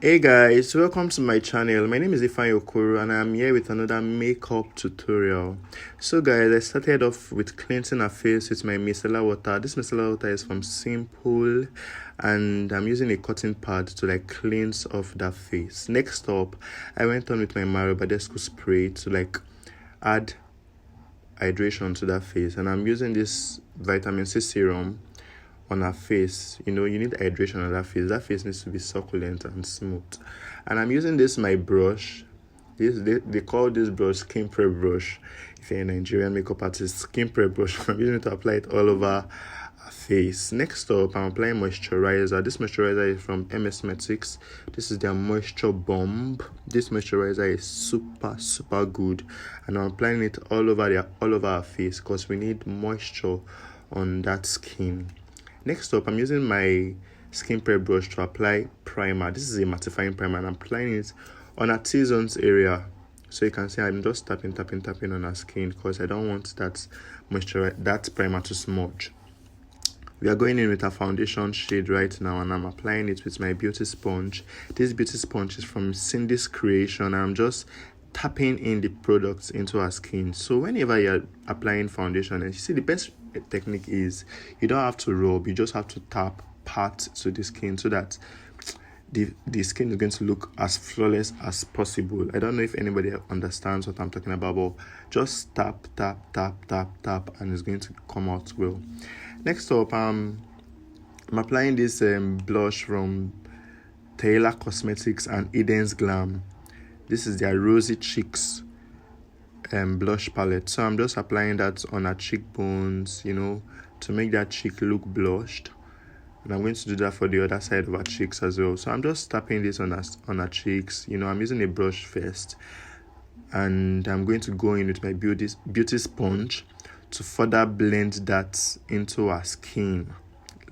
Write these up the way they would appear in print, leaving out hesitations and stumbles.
Hey guys, welcome to my channel. My name is Ifeanyi Okoro and I'm here with another makeup tutorial. So guys, I started off with cleansing our face with my micellar water. This micellar water is from Simple and I'm using a cotton pad to cleanse off that face. Next up, I went on with my Mario Badescu spray to add hydration to that face, and I'm using this vitamin C serum on her face. You need hydration on that face. That face needs to be succulent and smooth. And I'm using this my brush. They call this brush skin prep brush. If you're a Nigerian makeup artist, skin prep brush. I'm using it to apply it all over her face. Next up, I'm applying moisturizer. This moisturizer is from MS Metics. This is their moisture bomb. This moisturizer is super good, and I'm applying it all over our face because we need moisture on that skin. Next up, I'm using my skin prep brush to apply primer. This is a mattifying primer, and I'm applying it on her T-zones area. So you can see I'm just tapping on her skin because I don't want that primer to smudge. We are going in with a foundation shade right now, and I'm applying it with my beauty sponge. This beauty sponge is from Cindy's Creation, and I'm just tapping in the products into our skin. So whenever you're applying foundation, and you see, the best technique is you don't have to rub, you just have to tap pat to the skin so that the skin is going to look as flawless as possible. I don't know if anybody understands what I'm talking about, but just tap, and it's going to come out well. Next up, I'm applying this blush from Taylor Cosmetics and Eden's Glam. This is their Rosy Cheeks blush palette. So I'm just applying that on her cheekbones, to make that cheek look blushed. And I'm going to do that for the other side of her cheeks as well. So I'm just tapping this on her cheeks. I'm using a brush first, and I'm going to go in with my beauty sponge to further blend that into her skin,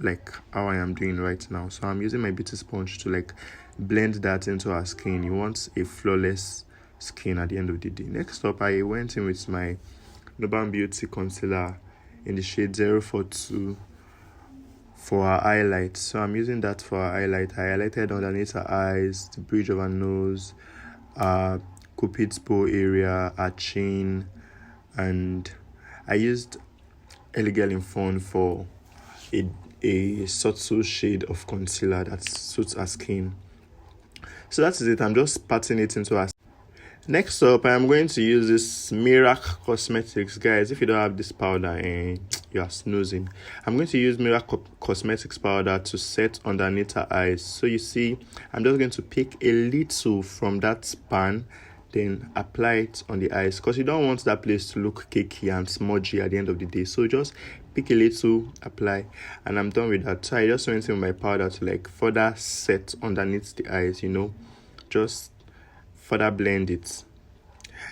like how I am doing right now. So I'm using my beauty sponge to blend that into her skin. You want a flawless skin at the end of the day. Next up, I went in with my Urban Beauty concealer in the shade 042 for her highlight. So I'm using that for her highlight. I highlighted underneath her eyes, the bridge of her nose, Cupid's bow area, her chin, and I used Elegant in Fawn for a subtle shade of concealer that suits her skin. So that is it. I'm just patting it into her. Next up, I'm going to use this Miracle Cosmetics. Guys, if you don't have this powder, you are snoozing. I'm going to use Miracle Cosmetics powder to set underneath her eyes. So you see, I'm just going to pick a little from that pan, then apply it on the eyes, because you don't want that place to look cakey and smudgy at the end of the day. So just pick a little, apply, and I'm done with that. So I just went in with my powder to further set underneath the eyes, just further blend it.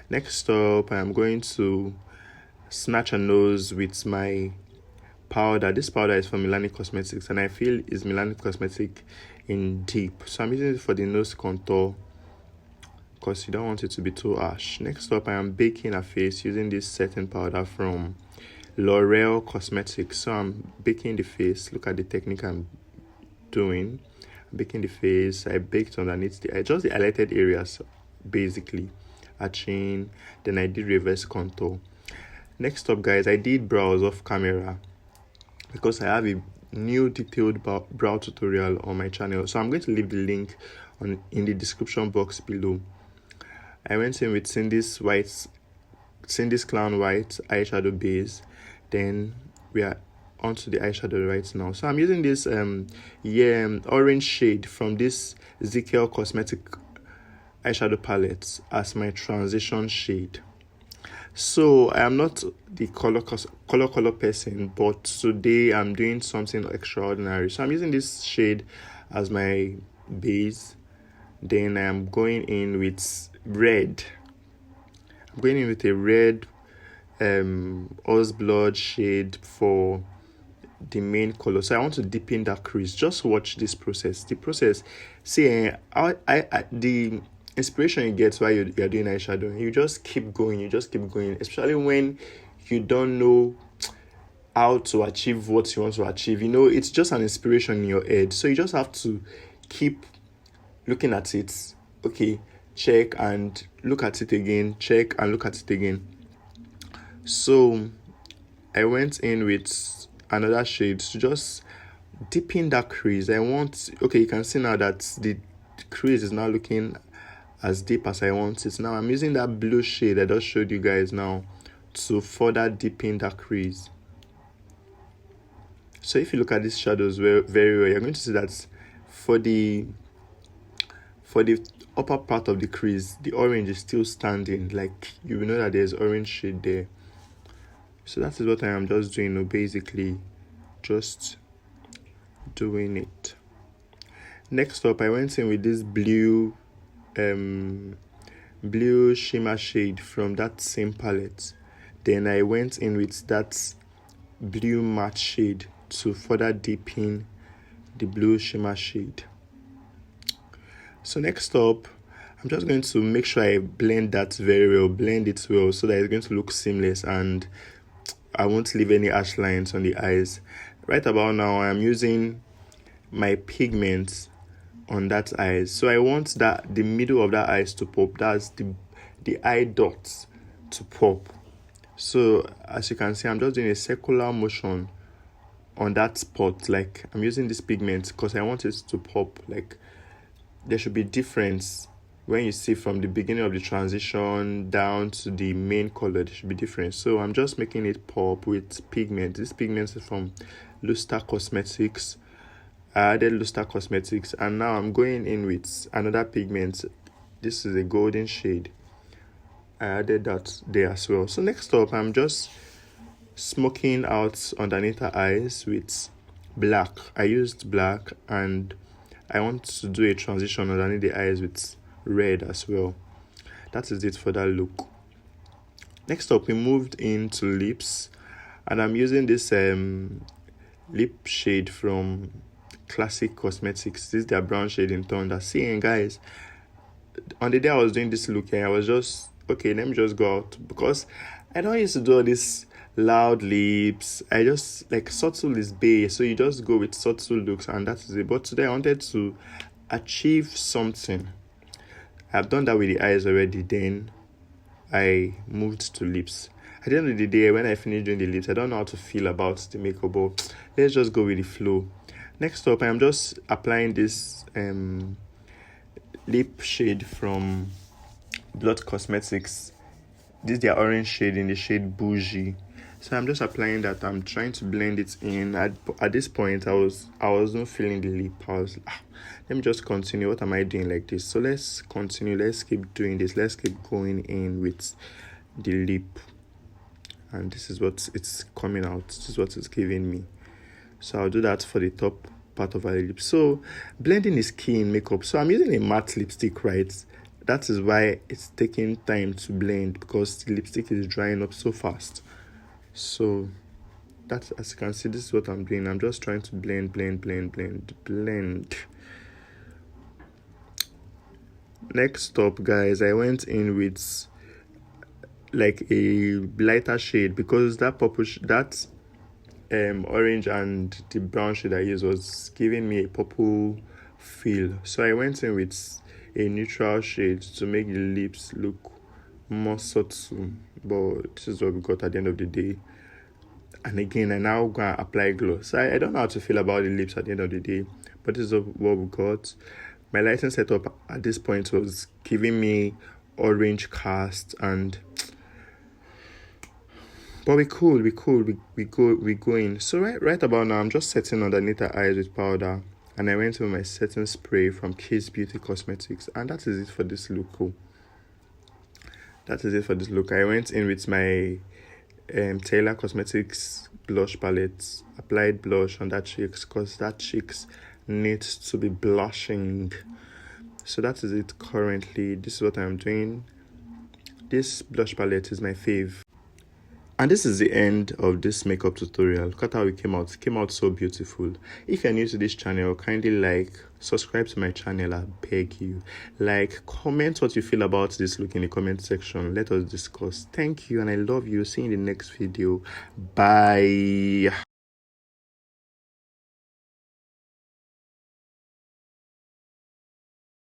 Next up, I'm going to snatch a nose with my powder. This powder is from Milani Cosmetics, and I feel it's Milani Cosmetic in deep. So I'm using it for the nose contour because you don't want it to be too harsh. Next up, I am baking her face using this setting powder from L'Oreal Cosmetics. So I'm baking the face. Look at the technique I'm doing. I'm baking the face. I baked underneath just the highlighted areas, basically, a chin. Then I did reverse contour. Next up, guys, I did brows off camera because I have a new detailed brow tutorial on my channel. So I'm going to leave the link in the description box below. I went in with Cindy's Clown White eyeshadow base. Then we are onto the eyeshadow right now. So I'm using this orange shade from this ZKL Cosmetic eyeshadow palette as my transition shade. So I am not the color person, but today I'm doing something extraordinary. So I'm using this shade as my base. Then I'm going in with red. I'm going in with a red Oz Blood shade for the main color. So I want to deepen that crease. Just watch this process. See, the inspiration you get while you're doing eyeshadow, you just keep going, especially when you don't know how to achieve what you want to achieve. It's just an inspiration in your head, so you just have to keep looking at it, okay, check and look at it again, check and look at it again. So I went in with another shade to just deepen that crease. Okay, you can see now that the crease is now looking as deep as I want it. Now I'm using that blue shade I just showed you guys now to further deepen that crease. So if you look at these shadows very well, you're going to see that for the upper part of the crease, the orange is still standing. Like, you will know that there's orange shade there. So that is what I am just doing, basically just doing it. Next up, I went in with this blue shimmer shade from that same palette. Then I went in with that blue matte shade to further deepen the blue shimmer shade. So next up, I'm just going to make sure I blend that very well, blend it well, so that it's going to look seamless and I won't leave any harsh lines on the eyes. Right about now, I'm using my pigments on that eyes. So I want that the middle of that eyes to pop. That's the eye dots to pop. So as you can see, I'm just doing a circular motion on that spot. Like, I'm using this pigment because I want it to pop. Like, there should be difference when you see from the beginning of the transition down to the main color. There should be difference. So I'm just making it pop with pigment. This pigment is from Luster Cosmetics. I added Luster Cosmetics, and now I'm going in with another pigment. This is a golden shade. I added that there as well. So next up, I'm just smoking out underneath her eyes with black. I used black, and I want to do a transition underneath the eyes with red as well. That is it for that look. Next up, we moved into lips, and I'm using this lip shade from Classic Cosmetics. This is their brown shade in Thunder. Seeing guys, on the day I was doing this look, I was just, okay, let me just go out, because I don't used to do all this loud lips. I just like subtle is base, so you just go with subtle looks, and that is it. But today I wanted to achieve something. I've done that with the eyes already, then I moved to lips. At the end of the day, when I finish doing the lips, I don't know how to feel about the makeup, but let's just go with the flow. Next up, I'm just applying this lip shade from Blood Cosmetics. This is their orange shade in the shade Bougie. So I'm just applying that. I'm trying to blend it in. At this point, I wasn't feeling the lip. I was let me just continue. What am I doing like this? So let's continue. Let's keep doing this. Let's keep going in with the lip. And this is what it's coming out. This is what it's giving me. So I'll do that for the top part of our lip. So blending is key in makeup. So I'm using a matte lipstick, right? That is why it's taking time to blend, because the lipstick is drying up so fast. So that's, as you can see, this is what I'm doing. I'm just trying to blend. Next up, guys, I went in with like a lighter shade, because that purple that orange and the brown shade I used was giving me a purple feel. So I went in with a neutral shade to make the lips look more subtle, but this is what we got at the end of the day. And again, I now go and apply gloss. I don't know how to feel about the lips at the end of the day, but this is what we got. My lighting setup at this point was giving me orange cast, and but we going. So right about now, I'm just setting underneath the eyes with powder, and I went with my setting spray from Kiss Beauty Cosmetics, and that is it for this look. That is it for this look. I went in with my Taylor Cosmetics blush palette, applied blush on that cheeks, because that cheeks needs to be blushing. So that is it currently. This is what I'm doing. This blush palette is my fave. And this is the end of this makeup tutorial. Look at how it came out. It came out so beautiful. If you're new to this channel, kindly like, subscribe to my channel, I beg you. Like, comment what you feel about this look in the comment section. Let us discuss. Thank you, and I love you. See you in the next video. Bye.